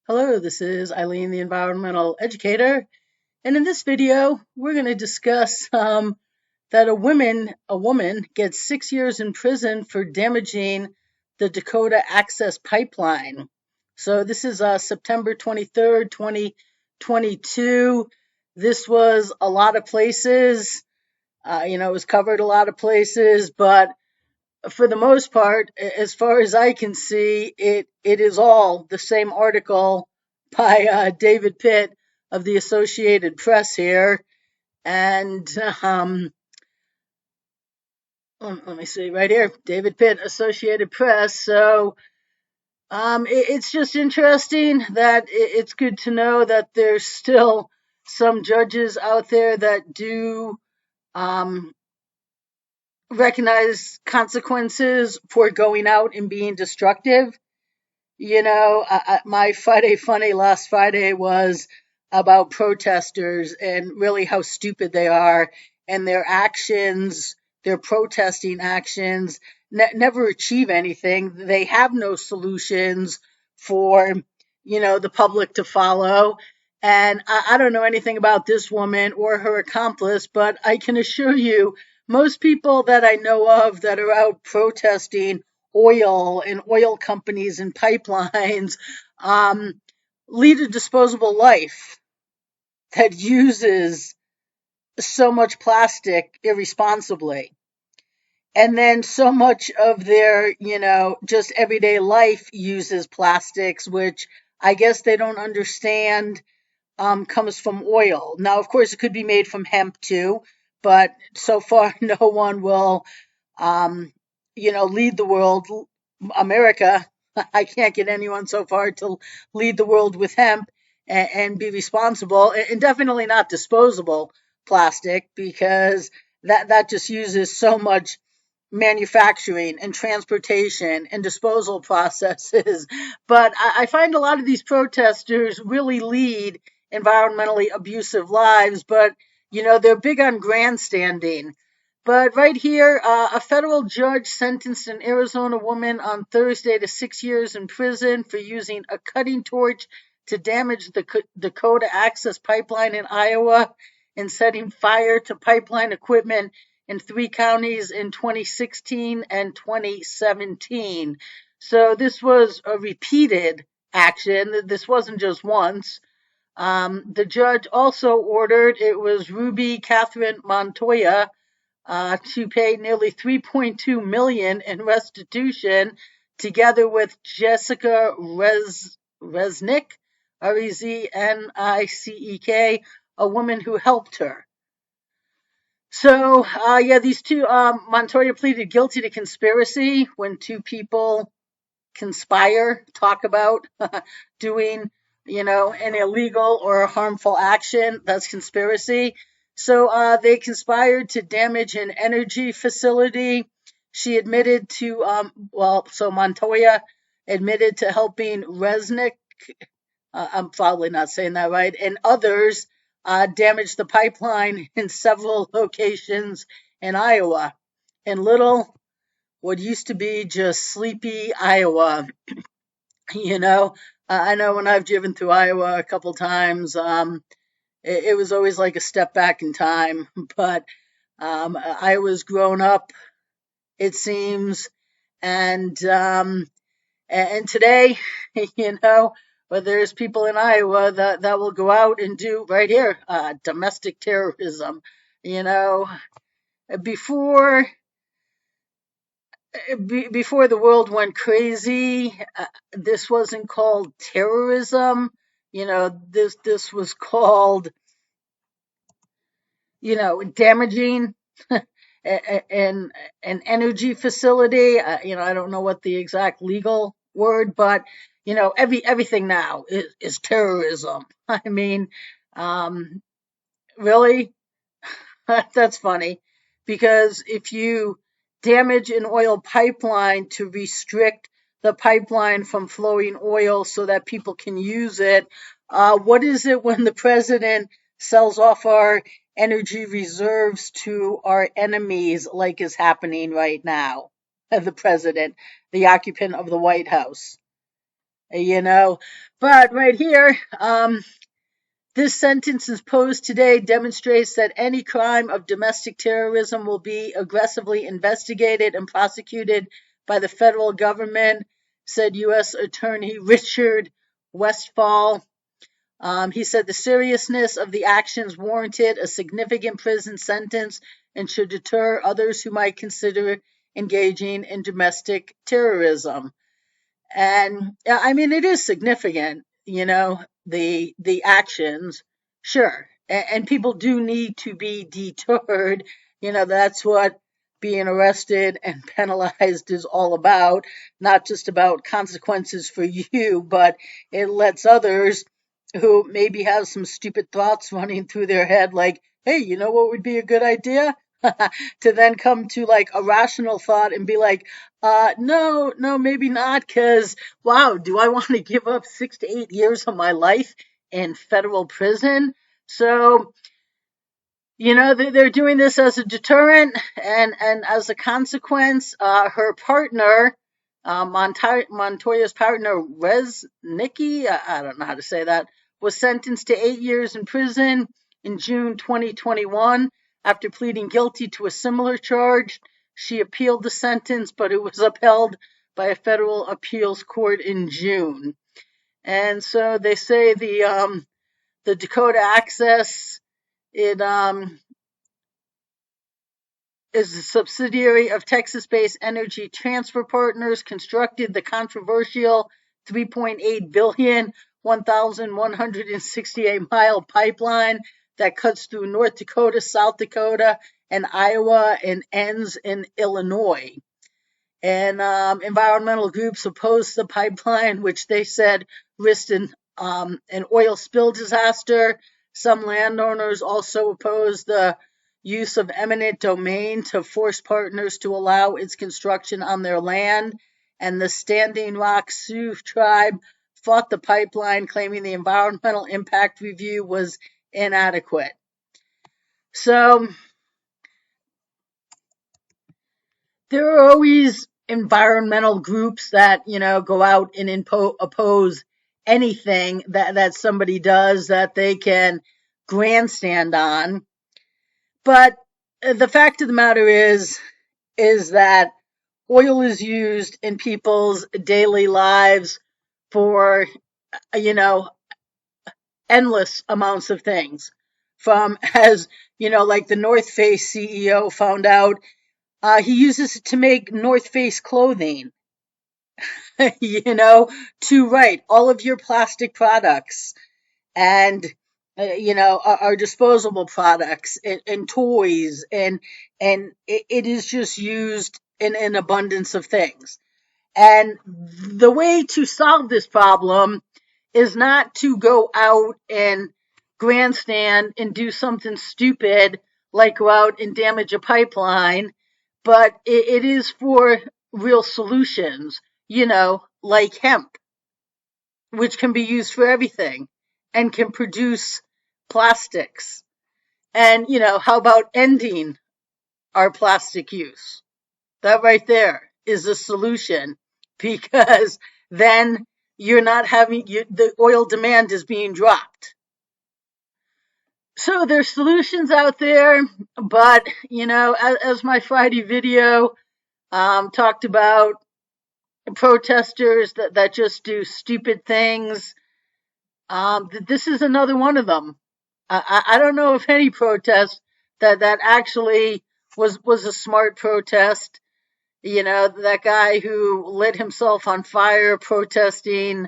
Hello, this is Eileen, the environmental educator, and in this video, we're going to discuss that a woman gets 6 years in prison for damaging the Dakota Access Pipeline. So this is September 23rd, 2022. This was a lot of places. It was covered a lot of places, but for the most part, as far as I can see, it is all the same article by David Pitt of the Associated Press here. And let me see right here, David Pitt, Associated Press. So it's just interesting that it's good to know that there's still some judges out there that do um, recognize consequences for going out and being destructive. My Friday Funny last Friday was about protesters and really how stupid they are, and their actions, their protesting actions, never achieve anything. They have no solutions for, the public to follow. And I don't know anything about this woman or her accomplice, but I can assure you, most people that I know of that are out protesting oil and oil companies and pipelines um, lead a disposable life that uses so much plastic irresponsibly. And then so much of their, just everyday life uses plastics, which I guess they don't understand comes from oil. Now, of course, it could be made from hemp too, but so far no one will um, lead the world. America, I can't get anyone so far to lead the world with hemp and be responsible, and definitely not disposable plastic, because that just uses so much manufacturing and transportation and disposal processes. But I find a lot of these protesters really lead environmentally abusive lives, but they're big on grandstanding. But right here, a federal judge sentenced an Arizona woman on Thursday to 6 years in prison for using a cutting torch to damage the Dakota Access Pipeline in Iowa and setting fire to pipeline equipment in three counties in 2016 and 2017. So this was a repeated action. This wasn't just once. The judge also ordered, it was Ruby Catherine Montoya, to pay nearly 3.2 million in restitution, together with Jessica Resnick, Reznick, a woman who helped her. So, these two, Montoya pleaded guilty to conspiracy when two people conspire, talk about doing, an illegal or harmful action. That's conspiracy. So they conspired to damage an energy facility. She admitted to, so Montoya admitted to helping Resnick, I'm probably not saying that right, and others damage the pipeline in several locations in Iowa. In little, what used to be just sleepy Iowa, you know, I know when I've driven through Iowa a couple times, it was always like a step back in time. But I was grown up, it seems, and today, you know, but there's people in Iowa that will go out and do right here domestic terrorism. You know, before before the world went crazy, this wasn't called terrorism. This was called, damaging an energy facility. I don't know what the exact legal word, but everything now is terrorism. I mean, um, really, that's funny, because if you damage an oil pipeline to restrict the pipeline from flowing oil so that people can use it, what is it when the president sells off our energy reserves to our enemies, like is happening right now? The president, the occupant of the White House. you know. But right here, this sentence imposed today demonstrates that any crime of domestic terrorism will be aggressively investigated and prosecuted by the federal government, said U.S. Attorney Richard Westphal. He said the seriousness of the actions warranted a significant prison sentence and should deter others who might consider engaging in domestic terrorism. And I mean, it is significant, the actions, sure. And people do need to be deterred. That's what being arrested and penalized is all about. Not just about consequences for you, but it lets others who maybe have some stupid thoughts running through their head, like, hey, you know what would be a good idea? To then come to like a rational thought and be like, no, maybe not, because wow, do I want to give up 6 to 8 years of my life in federal prison? So, they're doing this as a deterrent, and as a consequence, her partner, Montoya's partner, Resnicki, I don't know how to say that, was sentenced to 8 years in prison in June 2021 after pleading guilty to a similar charge. She appealed the sentence, but it was upheld by a federal appeals court in June. And so they say the Dakota Access, it is a subsidiary of Texas-based Energy Transfer Partners, constructed the controversial $3.8 billion, 1,168-mile pipeline that cuts through North Dakota, South Dakota, and Iowa and ends in Illinois. And environmental groups opposed the pipeline, which they said risked an oil spill disaster. Some landowners also opposed the use of eminent domain to force partners to allow its construction on their land. And the Standing Rock Sioux tribe fought the pipeline, claiming the environmental impact review was inadequate. So there are always environmental groups that, go out and oppose anything that somebody does that they can grandstand on. But the fact of the matter is that oil is used in people's daily lives for, endless amounts of things. From, as, like the North Face CEO found out, he uses it to make North Face clothing, to write all of your plastic products and, our disposable products and toys, and it is just used in an abundance of things. And the way to solve this problem is not to go out and grandstand and do something stupid like go out and damage a pipeline, but it is for real solutions, like hemp, which can be used for everything and can produce plastics. And, how about ending our plastic use? That right there is a solution, because then you're not having, the oil demand is being dropped. So there's solutions out there, but, as my Friday video talked about, protesters that just do stupid things, this is another one of them. I don't know of any protest that actually was a smart protest. That guy who lit himself on fire protesting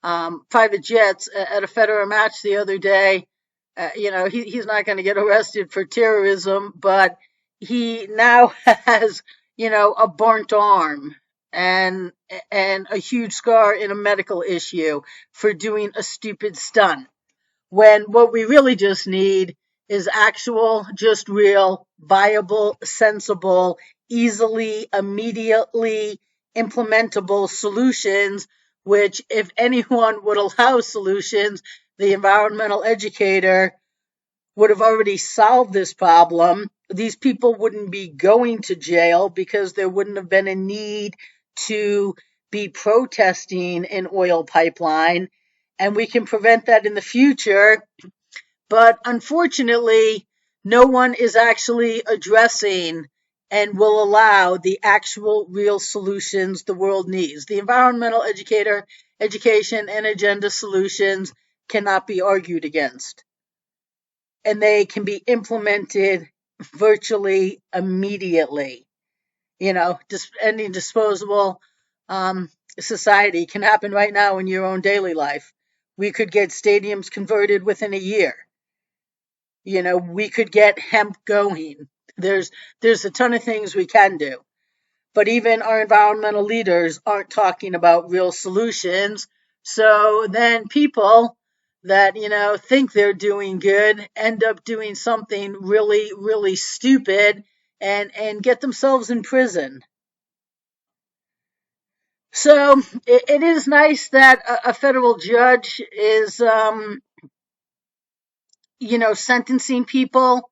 private jets at a federal match the other day, he's not going to get arrested for terrorism, but he now has, a burnt arm and a huge scar in a medical issue for doing a stupid stunt. When what we really just need is actual, just real, viable, sensible, easily, immediately implementable solutions, which if anyone would allow solutions, the environmental educator would have already solved this problem. These people wouldn't be going to jail because there wouldn't have been a need to be protesting an oil pipeline, and we can prevent that in the future. But unfortunately, no one is actually addressing and will allow the actual real solutions the world needs. The environmental education and agenda solutions cannot be argued against, and they can be implemented virtually immediately. Ending disposable society can happen right now in your own daily life. We could get stadiums converted within a year. We could get hemp going. There's a ton of things we can do. But even our environmental leaders aren't talking about real solutions. So then people that, think they're doing good end up doing something really, really stupid and get themselves in prison. So it is nice that a federal judge is, sentencing people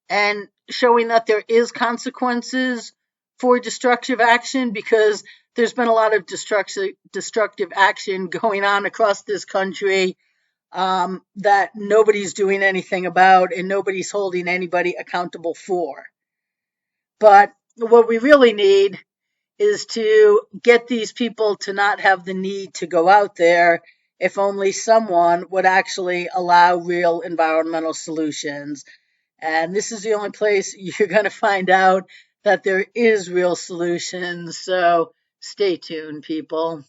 and showing that there is consequences for destructive action, because there's been a lot of destructive action going on across this country that nobody's doing anything about and nobody's holding anybody accountable for. But what we really need is to get these people to not have the need to go out there if only someone would actually allow real environmental solutions. And this is the only place you're going to find out that there is real solutions. So stay tuned, people.